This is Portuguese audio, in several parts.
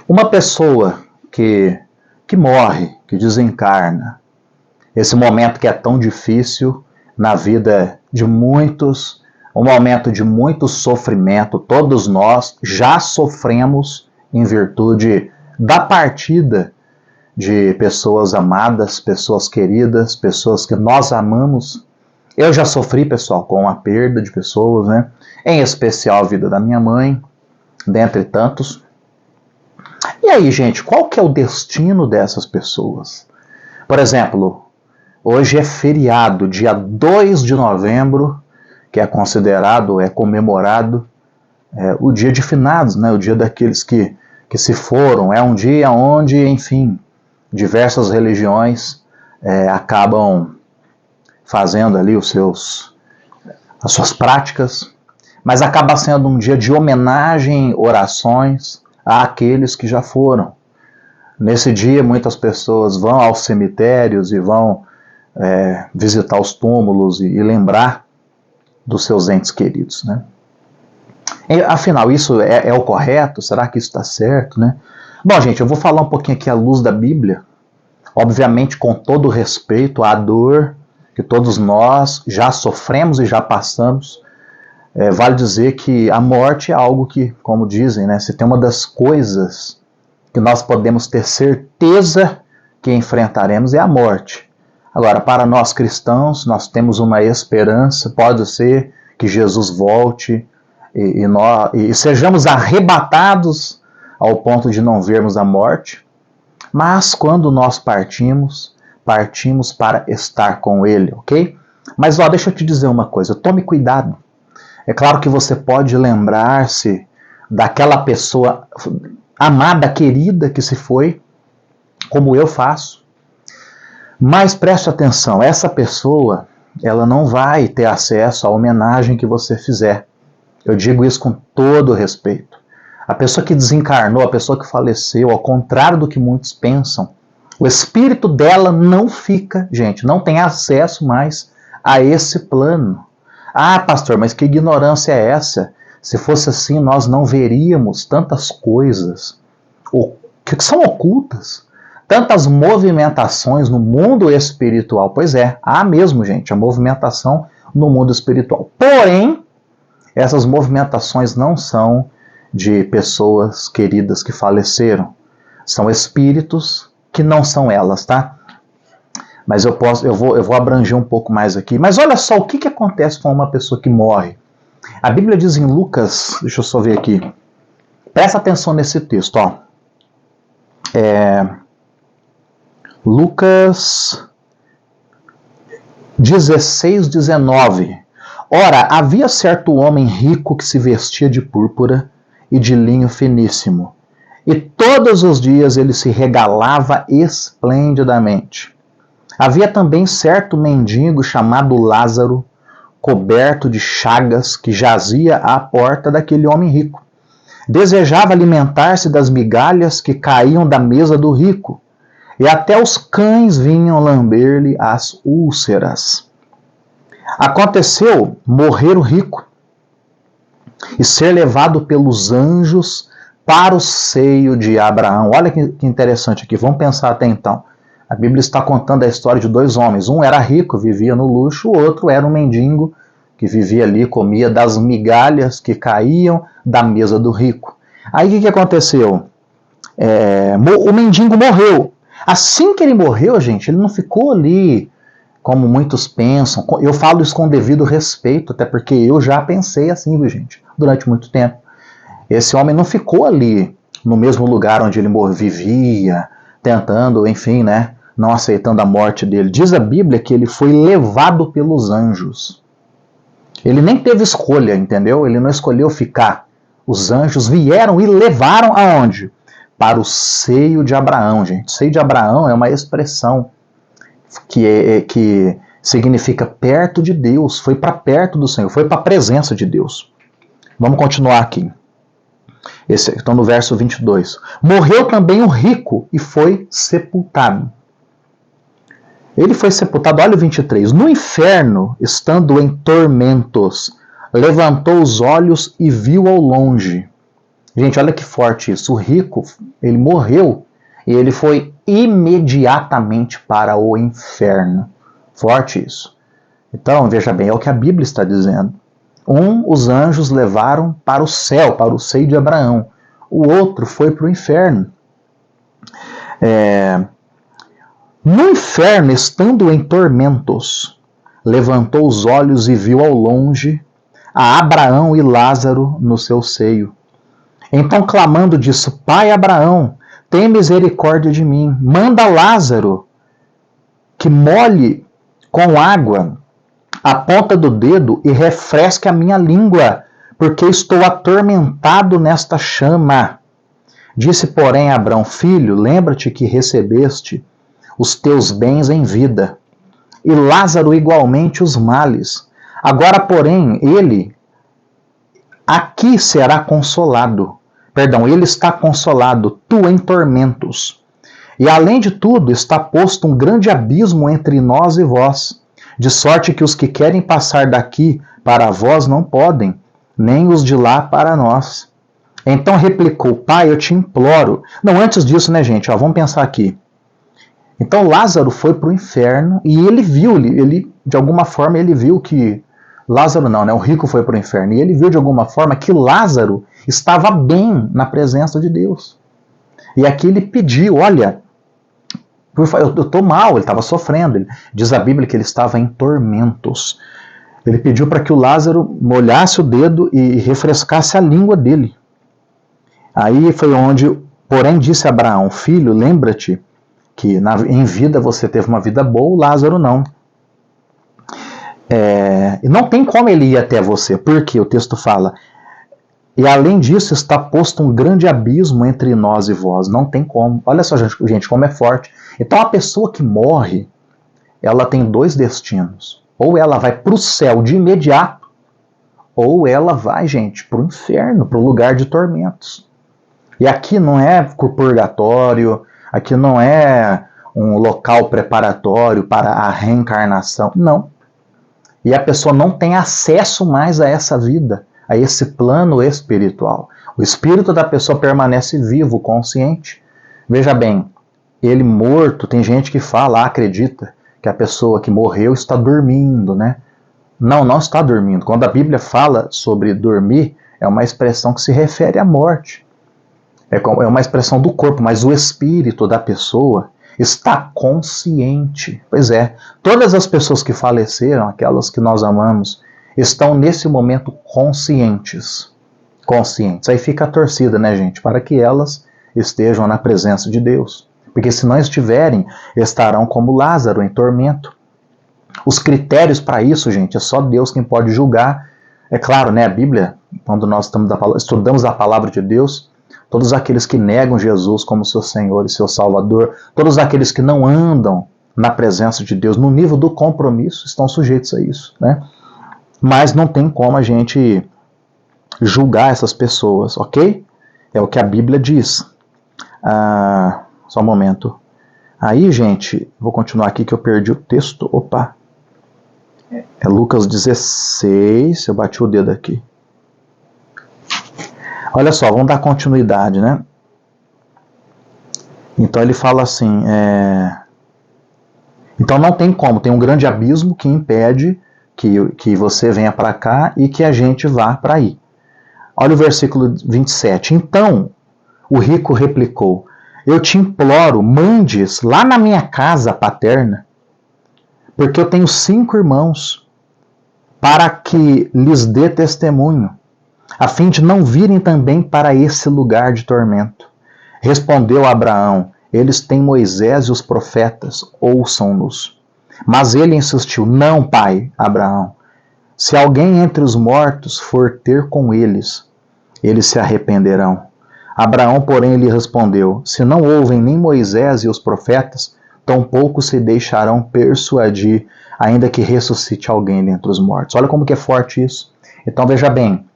Uma pessoa que morre, que desencarna, esse momento que é tão difícil na vida de muitos, um momento de muito sofrimento, todos nós já sofremos em virtude da partida de pessoas amadas, pessoas queridas, pessoas que nós amamos. Eu já sofri, pessoal, com a perda de pessoas, né? Em especial a vida da minha mãe, dentre tantos. E aí, gente, qual que é o destino dessas pessoas? Por exemplo, hoje é feriado, dia 2 de novembro, que é considerado, é comemorado o dia de finados, né? O dia daqueles que se foram. É um dia onde, enfim, diversas religiões acabam fazendo ali as suas práticas, mas acaba sendo um dia de homenagem, orações àqueles que já foram. Nesse dia, muitas pessoas vão aos cemitérios e vão visitar os túmulos e lembrar dos seus entes queridos, né? E, afinal, isso é o correto? Será que isso está certo, né? Bom, gente, eu vou falar um pouquinho aqui à luz da Bíblia, obviamente com todo respeito à dor que todos nós já sofremos e já passamos. Vale dizer que a morte é algo que, como dizem, né, se tem uma das coisas que nós podemos ter certeza que enfrentaremos é a morte. Agora, para nós cristãos, nós temos uma esperança, pode ser que Jesus volte e sejamos arrebatados ao ponto de não vermos a morte, mas quando nós partimos para estar com Ele, ok? Mas deixa eu te dizer uma coisa, tome cuidado. É claro que você pode lembrar-se daquela pessoa amada, querida que se foi, como eu faço, mas preste atenção, essa pessoa, ela não vai ter acesso à homenagem que você fizer. Eu digo isso com todo respeito. A pessoa que desencarnou, a pessoa que faleceu, ao contrário do que muitos pensam, o espírito dela não fica, gente, não tem acesso mais a esse plano. Ah, pastor, mas que ignorância é essa? Se fosse assim, nós não veríamos tantas coisas que são ocultas, tantas movimentações no mundo espiritual. Pois é, há mesmo, gente, a movimentação no mundo espiritual. Porém, essas movimentações não são de pessoas queridas que faleceram. São espíritos que não são elas, tá? Mas eu vou abranger um pouco mais aqui. Mas olha só o que acontece com uma pessoa que morre. A Bíblia diz em Lucas, deixa eu só ver aqui. Presta atenção nesse texto, ó. Lucas 16, 19. Ora, havia certo homem rico que se vestia de púrpura e de linho finíssimo, e todos os dias ele se regalava esplendidamente. Havia também certo mendigo chamado Lázaro, coberto de chagas, que jazia à porta daquele homem rico. Desejava alimentar-se das migalhas que caíam da mesa do rico, e até os cães vinham lamber-lhe as úlceras. Aconteceu morrer o rico e ser levado pelos anjos para o seio de Abraão. Olha que interessante aqui, vamos pensar até então. A Bíblia está contando a história de dois homens. Um era rico, vivia no luxo, o outro era um mendigo que vivia ali, comia das migalhas que caíam da mesa do rico. Aí o que aconteceu? O mendigo morreu. Assim que ele morreu, gente, ele não ficou ali como muitos pensam. Eu falo isso com devido respeito, até porque eu já pensei assim, viu, gente, durante muito tempo. Esse homem não ficou ali no mesmo lugar onde ele vivia, tentando, enfim, né, não aceitando a morte dele. Diz a Bíblia que ele foi levado pelos anjos. Ele nem teve escolha, entendeu? Ele não escolheu ficar. Os anjos vieram e levaram aonde? Para o seio de Abraão, gente. Seio de Abraão é uma expressão que significa perto de Deus. Foi para perto do Senhor, foi para a presença de Deus. Vamos continuar aqui. Então no verso 22. Morreu também o rico e foi sepultado. Ele foi sepultado, olha o 23. No inferno, estando em tormentos, levantou os olhos e viu ao longe Gente, olha que forte isso. O rico, ele morreu e ele foi imediatamente para o inferno. Forte isso. Então, veja bem, é o que a Bíblia está dizendo. Os anjos levaram para o céu, para o seio de Abraão. O outro foi para o inferno. No inferno, estando em tormentos, levantou os olhos e viu ao longe a Abraão e Lázaro no seu seio. Então, clamando, disse: Pai Abraão, tem misericórdia de mim. Manda Lázaro que molhe com água a ponta do dedo e refresque a minha língua, porque estou atormentado nesta chama. Disse, porém, Abraão: Filho, lembra-te que recebeste os teus bens em vida, e Lázaro igualmente os males. Agora, porém, ele aqui será consolado. Ele está consolado, tu em tormentos. E além de tudo, está posto um grande abismo entre nós e vós, de sorte que os que querem passar daqui para vós não podem, nem os de lá para nós. Então replicou: Pai, eu te imploro. Não, antes disso, né, gente? Vamos pensar aqui. Então Lázaro foi para o inferno e ele viu, de alguma forma, ele viu que... Lázaro não, né? O rico foi para o inferno. E ele viu, de alguma forma, que Lázaro estava bem na presença de Deus. E aqui ele pediu: olha, eu estou mal, ele estava sofrendo. Diz a Bíblia que ele estava em tormentos. Ele pediu para que o Lázaro molhasse o dedo e refrescasse a língua dele. Aí foi onde, porém, disse Abraão: Filho, lembra-te que em vida você teve uma vida boa, o Lázaro não. E não tem como ele ir até você, porque o texto fala: e além disso está posto um grande abismo entre nós e vós. Não tem como. Olha só, gente, como é forte. Então a pessoa que morre, ela tem dois destinos. Ou ela vai para o céu de imediato, ou ela vai, gente, para o inferno, para o lugar de tormentos. E aqui não é purgatório, aqui não é um local preparatório para a reencarnação. Não. E a pessoa não tem acesso mais a essa vida, a esse plano espiritual. O espírito da pessoa permanece vivo, consciente. Veja bem, ele morto, tem gente que fala, acredita que a pessoa que morreu está dormindo, né? Não, não está dormindo. Quando a Bíblia fala sobre dormir, é uma expressão que se refere à morte. É uma expressão do corpo, mas o espírito da pessoa está consciente. Pois é, todas as pessoas que faleceram, aquelas que nós amamos, estão nesse momento conscientes. Conscientes. Aí fica a torcida, né, gente? Para que elas estejam na presença de Deus. Porque se não estiverem, estarão como Lázaro, em tormento. Os critérios para isso, gente, é só Deus quem pode julgar. É claro, né, a Bíblia, quando nós estudamos a palavra de Deus, todos aqueles que negam Jesus como seu Senhor e seu Salvador, todos aqueles que não andam na presença de Deus, no nível do compromisso, estão sujeitos a isso, né? Mas não tem como a gente julgar essas pessoas, ok? É o que a Bíblia diz. Só um momento. Aí, gente, vou continuar aqui que eu perdi o texto. Opa! É Lucas 16, eu bati o dedo aqui. Olha só, vamos dar continuidade, né? Então ele fala assim, então não tem como, tem um grande abismo que impede que você venha para cá e que a gente vá para aí. Olha o versículo 27. Então o rico replicou: eu te imploro, mandes lá na minha casa paterna, porque eu tenho 5 irmãos, para que lhes dê testemunho, a fim de não virem também para esse lugar de tormento. Respondeu Abraão: eles têm Moisés e os profetas, ouçam-nos. Mas ele insistiu: não, pai Abraão, se alguém entre os mortos for ter com eles, eles se arrependerão. Abraão, porém, lhe respondeu: se não ouvem nem Moisés e os profetas, tampouco se deixarão persuadir, ainda que ressuscite alguém dentre os mortos. Olha como que é forte isso. Então veja bem,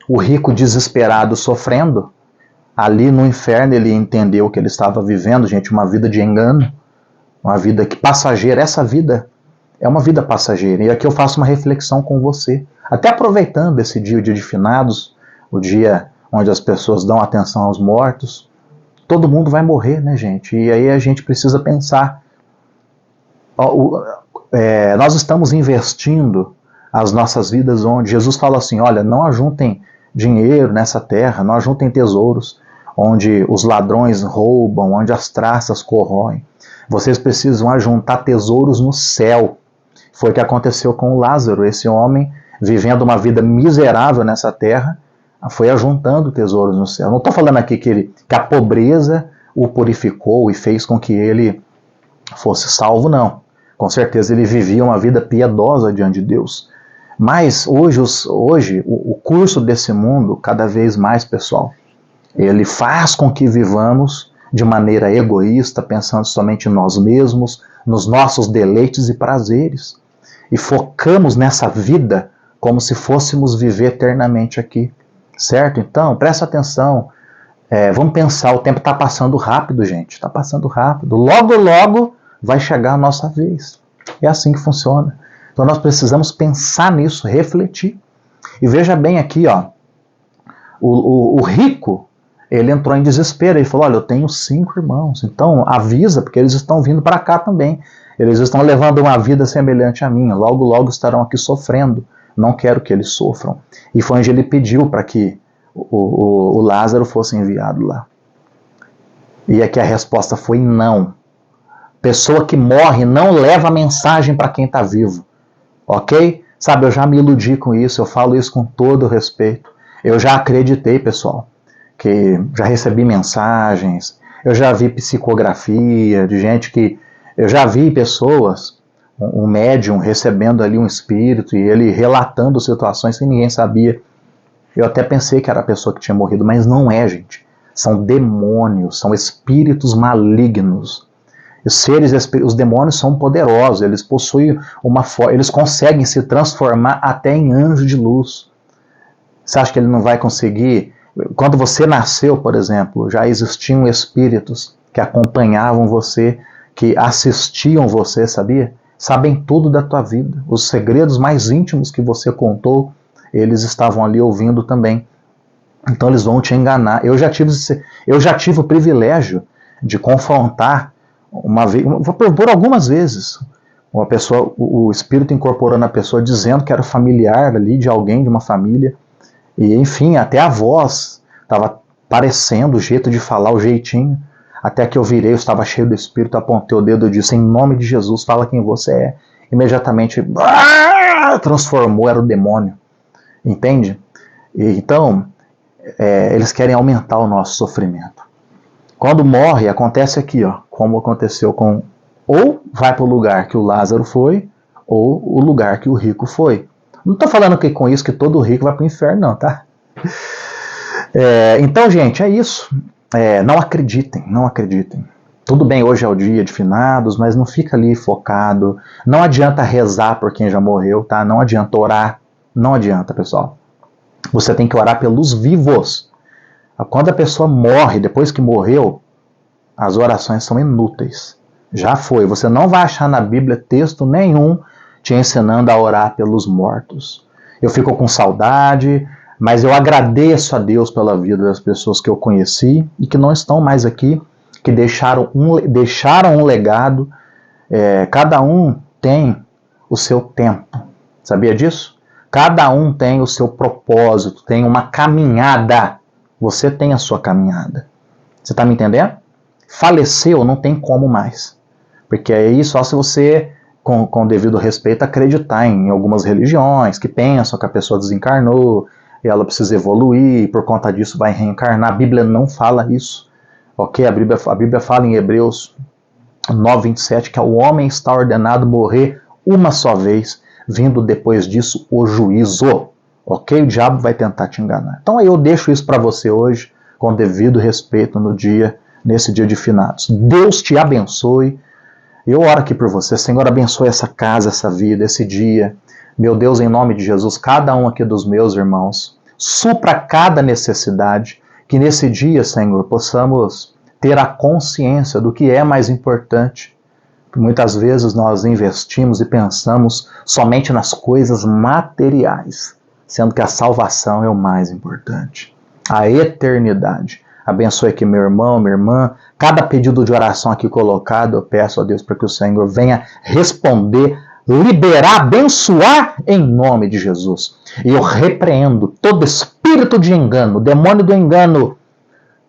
o rico desesperado sofrendo, ali no inferno ele entendeu que ele estava vivendo, gente, uma vida de engano, uma vida que passageira. Essa vida é uma vida passageira. E aqui eu faço uma reflexão com você, até aproveitando esse dia, o dia de finados, o dia onde as pessoas dão atenção aos mortos. Todo mundo vai morrer, né, gente? E aí a gente precisa pensar. Nós estamos investindo as nossas vidas onde Jesus fala assim, olha, não ajuntem dinheiro nessa terra, não ajuntem tesouros, onde os ladrões roubam, onde as traças corroem. Vocês precisam ajuntar tesouros no céu. Foi o que aconteceu com Lázaro, esse homem vivendo uma vida miserável nessa terra, foi ajuntando tesouros no céu. Não estou falando aqui que a pobreza o purificou e fez com que ele fosse salvo, não. Com certeza ele vivia uma vida piedosa diante de Deus. Mas hoje o curso desse mundo, cada vez mais, pessoal, ele faz com que vivamos de maneira egoísta, pensando somente em nós mesmos, nos nossos deleites e prazeres. E focamos nessa vida como se fôssemos viver eternamente aqui. Certo? Então, presta atenção. Vamos pensar, o tempo está passando rápido, gente. Está passando rápido. Logo, logo vai chegar a nossa vez. É assim que funciona. Então nós precisamos pensar nisso, refletir. E veja bem aqui, ó, o rico, ele entrou em desespero. Ele falou, olha, eu tenho 5 irmãos. Então avisa, porque eles estão vindo para cá também. Eles estão levando uma vida semelhante à minha. Logo, logo estarão aqui sofrendo. Não quero que eles sofram. E foi onde ele pediu para que o Lázaro fosse enviado lá. E aqui a resposta foi não. Pessoa que morre não leva mensagem para quem está vivo. Ok? Sabe, eu já me iludi com isso, eu falo isso com todo respeito. Eu já acreditei, pessoal, que já recebi mensagens, eu já vi psicografia de gente que... Eu já vi pessoas, um médium recebendo ali um espírito e ele relatando situações que ninguém sabia. Eu até pensei que era a pessoa que tinha morrido, mas não é, gente. São demônios, são espíritos malignos. Os demônios são poderosos, eles possuem eles conseguem se transformar até em anjo de luz. Você acha que ele não vai conseguir? Quando você nasceu, por exemplo, já existiam espíritos que acompanhavam você, que assistiam você, sabia? Sabem tudo da tua vida. Os segredos mais íntimos que você contou, eles estavam ali ouvindo também. Então eles vão te enganar. Eu já tive o privilégio de confrontar por algumas vezes uma pessoa, o espírito incorporando a pessoa dizendo que era familiar ali de alguém, de uma família, e enfim, até a voz estava parecendo, o jeito de falar, o jeitinho, até que eu virei, eu estava cheio do espírito, apontei o dedo e disse, em nome de Jesus, fala quem você é. Imediatamente transformou, era o demônio, entende? Então eles querem aumentar o nosso sofrimento. Quando morre, acontece aqui, ó, como aconteceu com... Ou vai para o lugar que o Lázaro foi, ou o lugar que o rico foi. Não estou falando que com isso que todo rico vai para o inferno, não, tá? Então, gente, é isso. Não acreditem, não acreditem. Tudo bem, hoje é o dia de finados, mas não fica ali focado. Não adianta rezar por quem já morreu, tá? Não adianta orar. Não adianta, pessoal. Você tem que orar pelos vivos. Quando a pessoa morre, depois que morreu, as orações são inúteis. Já foi. Você não vai achar na Bíblia texto nenhum te ensinando a orar pelos mortos. Eu fico com saudade, mas eu agradeço a Deus pela vida das pessoas que eu conheci e que não estão mais aqui, que deixaram um legado. Cada um tem o seu tempo. Sabia disso? Cada um tem o seu propósito, tem uma caminhada. Você tem a sua caminhada. Você está me entendendo? Faleceu, não tem como mais. Porque aí só se você, com devido respeito, acreditar em algumas religiões que pensam que a pessoa desencarnou e ela precisa evoluir e por conta disso vai reencarnar. A Bíblia não fala isso. Ok? A Bíblia fala em Hebreus 9:27 que o homem está ordenado morrer uma só vez, vindo depois disso o juízo. Ok? O diabo vai tentar te enganar. Então aí eu deixo isso para você hoje, com devido respeito nesse dia de finados. Deus te abençoe. Eu oro aqui por você. Senhor, abençoe essa casa, essa vida, esse dia. Meu Deus, em nome de Jesus, cada um aqui dos meus irmãos, supra cada necessidade, que nesse dia, Senhor, possamos ter a consciência do que é mais importante. Muitas vezes nós investimos e pensamos somente nas coisas materiais, sendo que a salvação é o mais importante. a eternidade. Abençoe aqui meu irmão, minha irmã. Cada pedido de oração aqui colocado, eu peço a Deus para que o Senhor venha responder, liberar, abençoar em nome de Jesus. E eu repreendo todo espírito de engano, demônio do engano.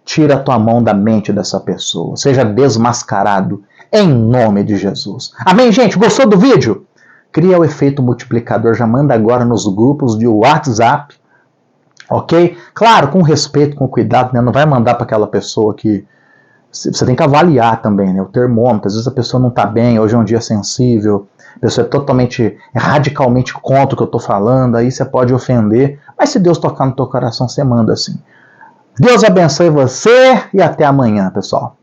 Tira a tua mão da mente dessa pessoa. Seja desmascarado em nome de Jesus. Amém, gente? Gostou do vídeo? Cria o efeito multiplicador. Já manda agora nos grupos de WhatsApp. Ok? Claro, com respeito, com cuidado, né? Não vai mandar para aquela pessoa que... Você tem que avaliar também, né? O termômetro. Às vezes a pessoa não está bem, hoje é um dia sensível, a pessoa é totalmente, radicalmente contra o que eu estou falando, aí você pode ofender. Mas se Deus tocar no teu coração, você manda assim. Deus abençoe você e até amanhã, pessoal.